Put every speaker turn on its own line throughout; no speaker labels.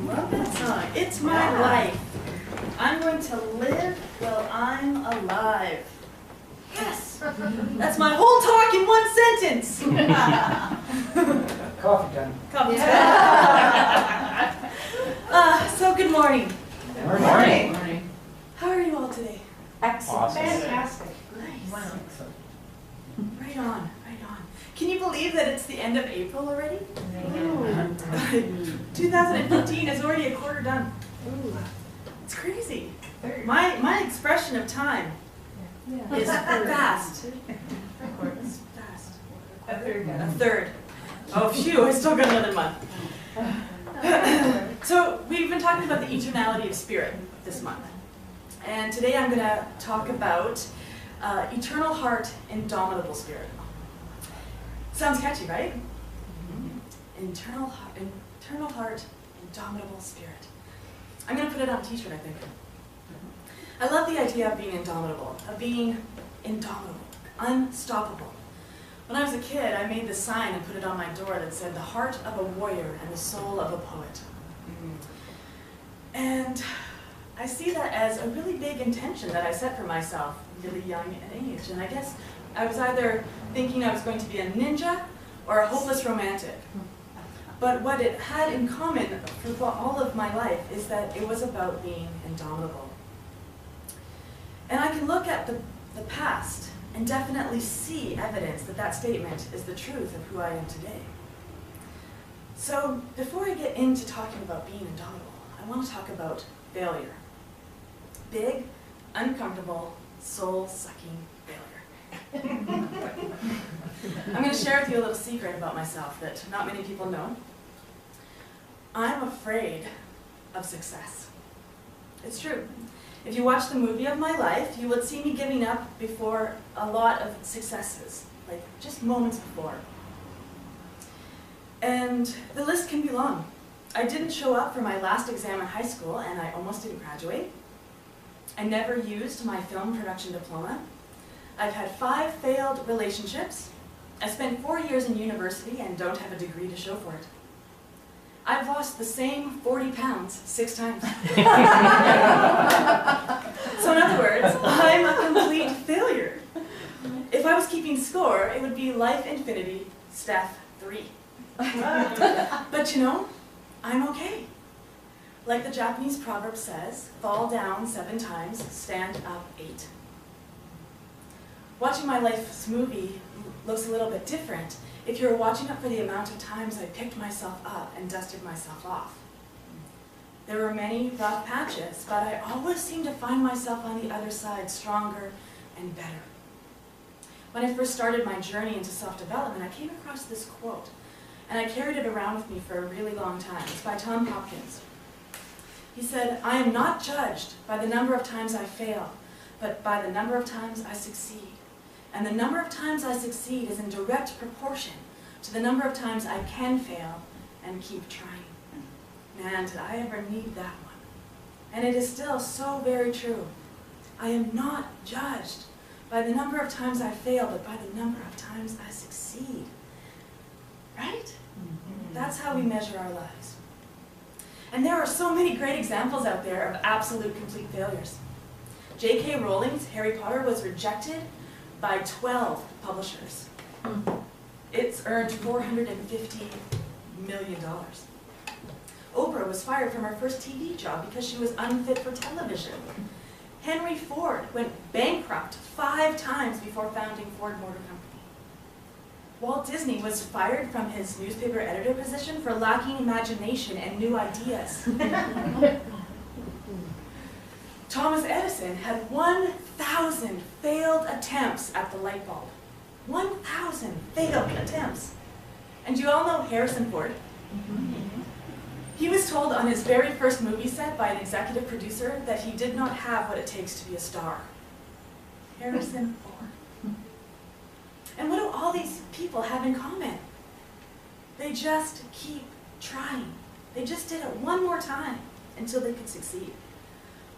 Love that song. It's my life. I'm going to live while I'm alive. Yes! That's my whole talk in one sentence!
Coffee time.
Coffee time. So good morning.
Good morning.
How are you all today?
Excellent.
Awesome.
Fantastic.
Nice.
Wow.
Right on, right on. Can you believe that it's the end of April already? 2015 is already a quarter done. It's crazy. My expression of time is fast. It's fast.
A third.
A third. Oh, phew, I still got another month. So we've been talking about the eternality of spirit this month. And today I'm going to talk about eternal heart, indomitable spirit. Sounds catchy, right? Eternal heart, indomitable spirit. I'm going to put it on a t-shirt, I think. I love the idea of being indomitable, unstoppable. When I was a kid, I made this sign and put it on my door that said, "The heart of a warrior and the soul of a poet." And I see that as a really big intention that I set for myself, really young at age. And I guess I was either thinking I was going to be a ninja or a hopeless romantic. But what it had in common for all of my life is that it was about being indomitable. And I can look at the past and definitely see evidence that that statement is the truth of who I am today. So before I get into talking about being indomitable, I want to talk about failure. Big, uncomfortable, soul-sucking failure. I'm going to share with you a little secret about myself that not many people know. I'm afraid of success. It's true. If you watch the movie of my life, you would see me giving up before a lot of successes, like just moments before. And the list can be long. I didn't show up for my last exam in high school, and I almost didn't graduate. I never used my film production diploma. I've had 5 failed relationships. I spent 4 years in university and don't have a degree to show for it. I've lost the same 40 pounds 6 times. So in other words, I'm a complete failure. If I was keeping score, it would be life infinity, Steph 3. But you know, I'm okay. Like the Japanese proverb says, fall down 7 times, stand up 8. Watching my life's movie looks a little bit different if you're watching it for the amount of times I picked myself up and dusted myself off. There were many rough patches, but I always seemed to find myself on the other side stronger and better. When I first started my journey into self-development, I came across this quote, and I carried it around with me for a really long time. It's by Tom Hopkins. He said, "I am not judged by the number of times I fail, but by the number of times I succeed. And the number of times I succeed is in direct proportion to the number of times I can fail and keep trying." Man, did I ever need that one. And it is still so very true. I am not judged by the number of times I fail, but by the number of times I succeed. Right? That's how we measure our lives. And there are so many great examples out there of absolute complete failures. J.K. Rowling's Harry Potter was rejected by 12 publishers. It's earned $450 million. Oprah was fired from her first TV job because she was unfit for television. Henry Ford went bankrupt 5 times before founding Ford Motor Company. Walt Disney was fired from his newspaper editor position for lacking imagination and new ideas. Thomas Edison had 1,000 failed attempts at the light bulb. 1,000 failed attempts. And you all know Harrison Ford? He was told on his very first movie set by an executive producer that he did not have what it takes to be a star. Harrison Ford. And what do all these people have in common? They just keep trying. They just did it one more time until they could succeed.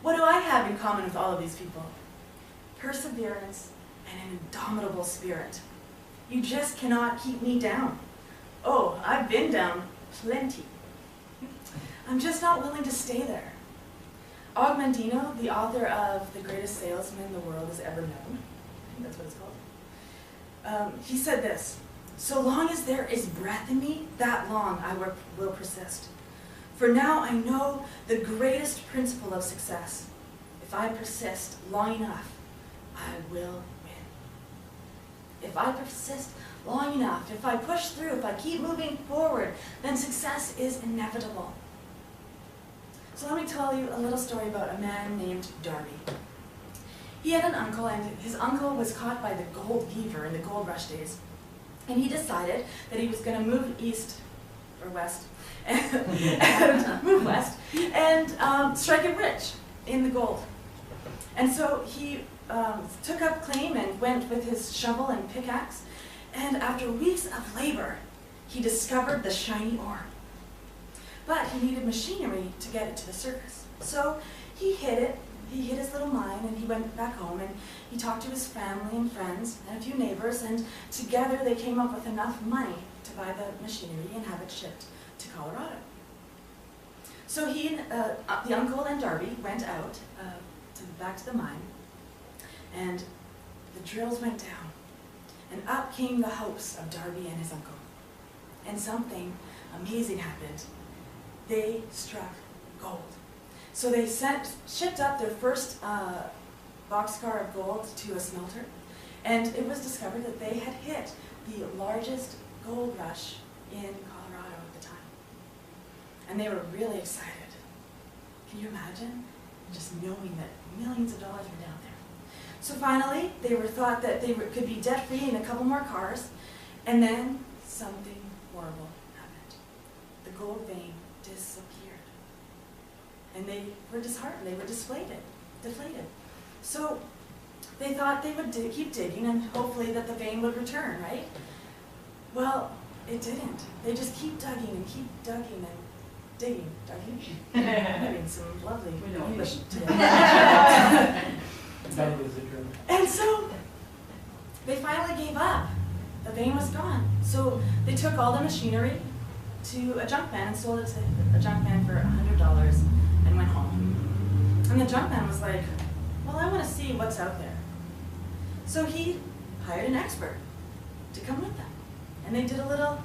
What do I have in common with all of these people? Perseverance and an indomitable spirit. You just cannot keep me down. Oh, I've been down plenty. I'm just not willing to stay there. Amandino, the author of The Greatest Salesman the World Has Ever Known, I think that's what it's called, he said this: "So long as there is breath in me, that long I will persist. For now I know the greatest principle of success. If I persist long enough, I will win. If I persist long enough, if I push through, if I keep moving forward, then success is inevitable." So let me tell you a little story about a man named Darby. He had an uncle, and his uncle was caught by the gold fever in the gold rush days. And he decided that he was going to move east, or west, and move west, and strike it rich in the gold. And so he took up claim and went with his shovel and pickaxe, and after weeks of labor, he discovered the shiny ore. But he needed machinery to get it to the surface. So he hid his little mine, and he went back home, and he talked to his family and friends and a few neighbors, and together they came up with enough money to buy the machinery and have it shipped to Colorado. So he and the uncle and Darby went out back to the mine, and the drills went down, and up came the hopes of Darby and his uncle. And something amazing happened. They struck gold. So they shipped up their first boxcar of gold to a smelter, and it was discovered that they had hit the largest gold rush in Colorado at the time. And they were really excited. Can you imagine? Just knowing that millions of dollars were down there. So finally, they were thought that they could be debt-free in a couple more cars, and then something horrible happened. The gold vein disappeared. And they were disheartened, they were deflated. So they thought they would keep digging and hopefully that the vein would return, right? Well, it didn't. They just keep digging and digging. Having some lovely English today. And so they finally gave up. The vein was gone. So they took all the machinery to a junk man and sold it to a junk man for $100 and went home. And the junk man was like, well, I want to see what's out there. So he hired an expert to come with them. And they did a little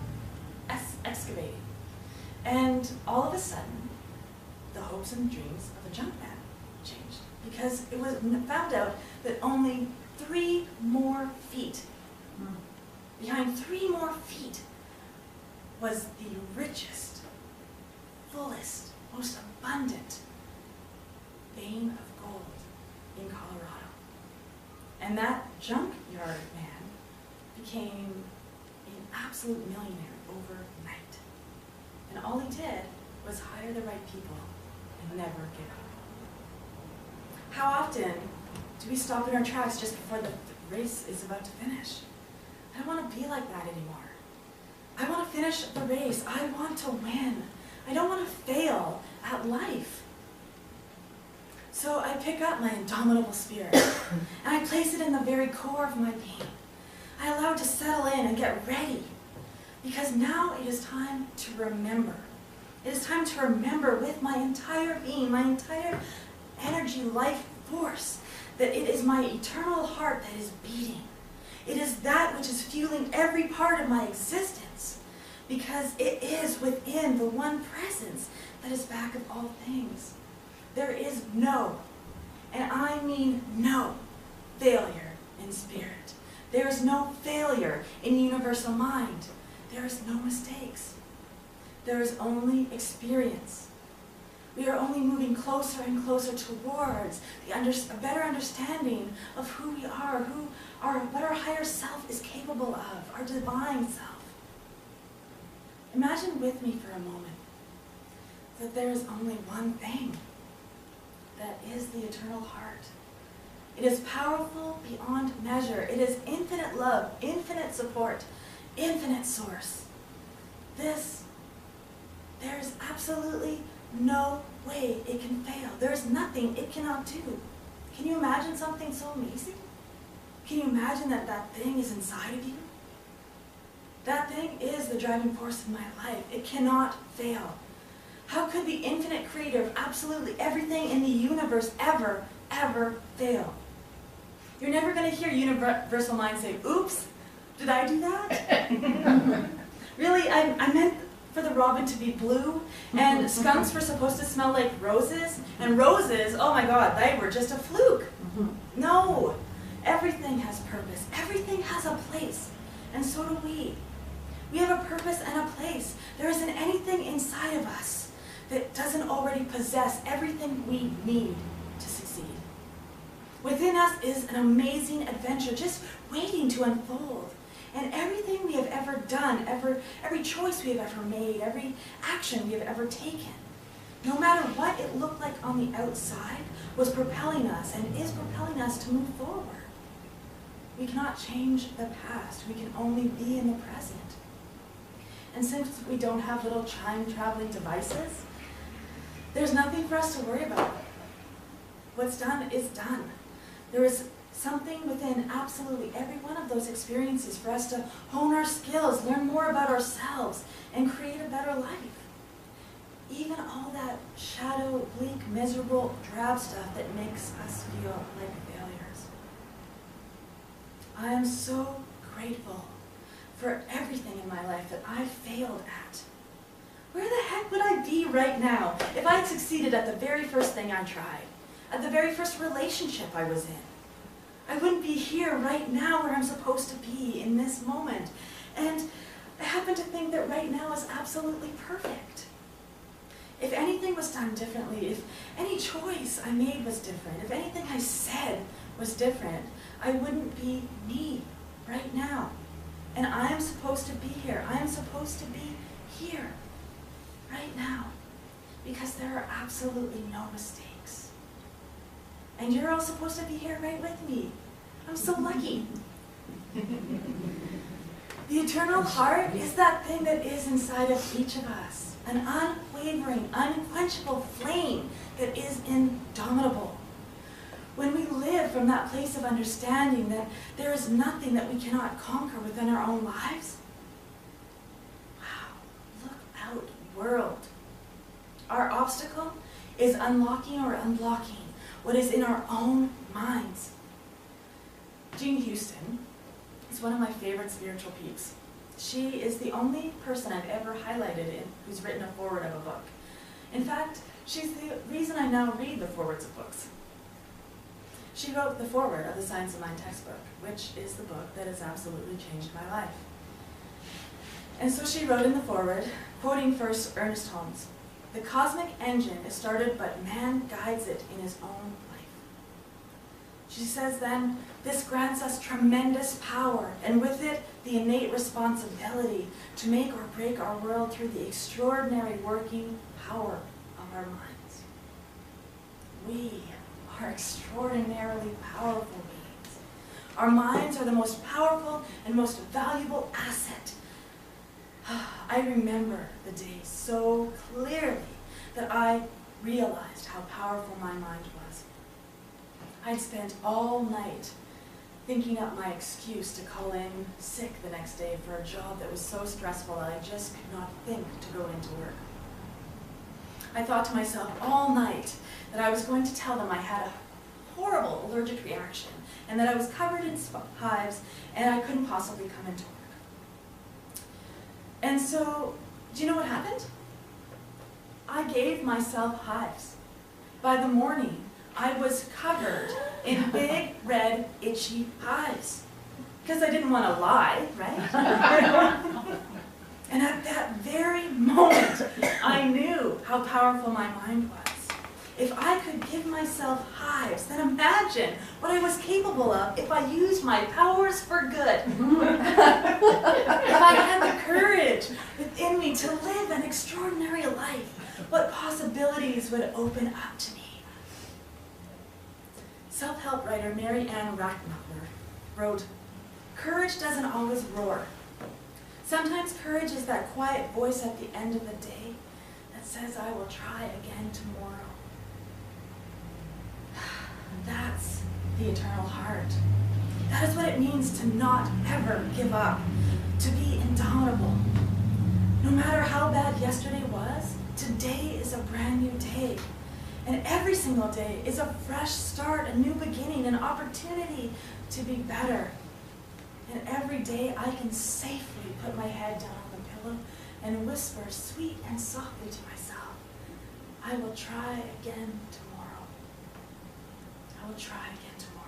excavating. And all of a sudden, the hopes and dreams of the junk man changed. Because it was found out that only 3 more feet, behind 3 more feet, was the richest, fullest, most abundant vein of gold in Colorado. And that junkyard man became an absolute millionaire overnight. And all he did was hire the right people and never give up. How often do we stop in our tracks just before the race is about to finish? I don't want to be like that anymore. I want to finish the race. I want to win. I don't want to fail at life. So I pick up my indomitable spirit and I place it in the very core of my being. I allow it to settle in and get ready, because now it is time to remember. It is time to remember with my entire being, my entire energy, life force, that it is my eternal heart that is beating. It is that which is fueling every part of my existence, because it is within the one presence that is back of all things. There is no, and I mean no, failure in spirit. There is no failure in universal mind. There is no mistakes. There is only experience. We are only moving closer and closer towards a better understanding of who we are, what our higher self is capable of, our divine self. Imagine with me for a moment that there is only one thing that is the eternal heart. It is powerful beyond measure. It is infinite love, infinite support, infinite source. There is absolutely no way it can fail. There is nothing it cannot do. Can you imagine something so amazing? Can you imagine that that thing is inside of you? That thing is the driving force of my life. It cannot fail. How could the infinite creator of absolutely everything in the universe ever fail? You're never going to hear universal mind say, oops, did I do that? Really, I meant for the robin to be blue, and skunks were supposed to smell like roses, and roses, oh my God, they were just a fluke. No, everything has purpose. Everything has a place, and so do we. We have a purpose and a place. There isn't anything inside of us that doesn't already possess everything we need to succeed. Within us is an amazing adventure just waiting to unfold. And everything we have ever done, every choice we have ever made, every action we have ever taken, no matter what it looked like on the outside, was propelling us and is propelling us to move forward. We cannot change the past. We can only be in the present. And since we don't have little time-traveling devices, there's nothing for us to worry about. What's done is done. There is something within absolutely every one of those experiences for us to hone our skills, learn more about ourselves, and create a better life. Even all that shadow, bleak, miserable, drab stuff that makes us feel like failures. I am so grateful for everything in my life that I failed at. Where the heck would I be right now if I had succeeded at the very first thing I tried, at the very first relationship I was in? I wouldn't be here right now where I'm supposed to be in this moment. And I happen to think that right now is absolutely perfect. If anything was done differently, if any choice I made was different, if anything I said was different, I wouldn't be me right now. And I am supposed to be here. I am supposed to be here right now because there are absolutely no mistakes. And you're all supposed to be here right with me. I'm so lucky. The eternal heart is that thing that is inside of each of us. An unwavering, unquenchable flame that is indomitable. When we live from that place of understanding that there is nothing that we cannot conquer within our own lives, wow, look out, world. Our obstacle is unlocking or unblocking what is in our own minds. Jean Houston is one of my favorite spiritual peeps. She is the only person I've ever highlighted who's written a foreword of a book. In fact, she's the reason I now read the forewords of books. She wrote the foreword of the Science of Mind textbook, which is the book that has absolutely changed my life. And so she wrote in the foreword, quoting first Ernest Holmes, "The cosmic engine is started, but man guides it in his own life." She says then, "This grants us tremendous power, and with it, the innate responsibility to make or break our world through the extraordinary working power of our minds." We are extraordinarily powerful beings. Our minds are the most powerful and most valuable asset. I remember the day so clearly that I realized how powerful my mind was. I'd spent all night thinking up my excuse to call in sick the next day for a job that was so stressful that I just could not think to go into work. I thought to myself all night that I was going to tell them I had a horrible allergic reaction and that I was covered in hives and I couldn't possibly come into work. And so, do you know what happened? I gave myself hives. By the morning, I was covered in big, red, itchy hives. Because I didn't want to lie, right? And at that very moment, I knew how powerful my mind was. If I could give myself hives, then imagine what I was capable of if I used my powers for good. If I had the courage within me to live an extraordinary life, what possibilities would open up to me? Self-help writer Mary Ann Rackmuller wrote, "Courage doesn't always roar. Sometimes courage is that quiet voice at the end of the day that says, I will try again tomorrow." That's the eternal heart. That is what it means to not ever give up, to be indomitable. No matter how bad yesterday was, today is a brand new day. And every single day is a fresh start, a new beginning, an opportunity to be better. And every day I can safely put my head down on the pillow and whisper sweet and softly to myself, I will try again tomorrow. I will try again tomorrow.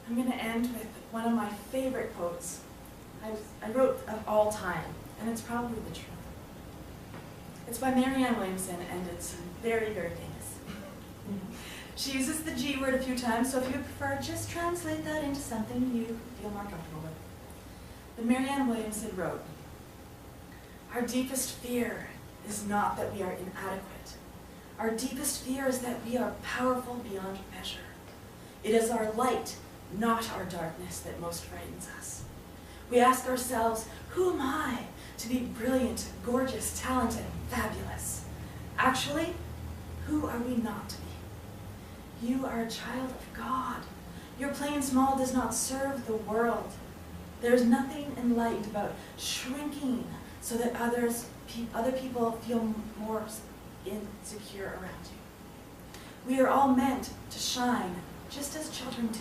I'm going to end with one of my favorite quotes I wrote of all time, and it's probably the truth. It's by Marianne Williamson, and it's very, very famous. She uses the G word a few times, so if you prefer, just translate that into something you feel more comfortable with. But Marianne Williamson wrote, our deepest fear is not that we are inadequate. Our deepest fear is that we are powerful beyond measure. It is our light, not our darkness, that most frightens us. We ask ourselves, who am I to be brilliant, gorgeous, talented, fabulous? Actually, who are we not to be? You are a child of God. Your playing small does not serve the world. There is nothing enlightened about shrinking so that other people feel more insecure around you. We are all meant to shine just as children do.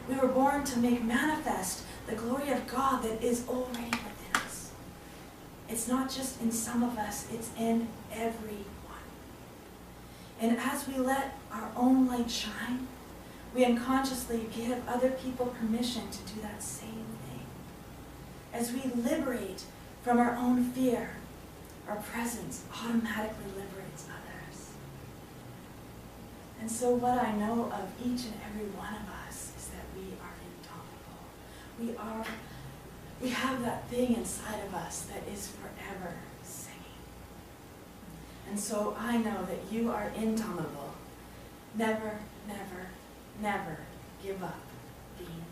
We were born to make manifest the glory of God that is already within us. It's not just in some of us, it's in everyone. And as we let our own light shine, we unconsciously give other people permission to do that same thing. As we liberate from our own fear, our presence automatically liberates others. And so what I know of each and every one of us is that we are indomitable. We have that thing inside of us that is forever singing. And so I know that you are indomitable. Never, never, never give up being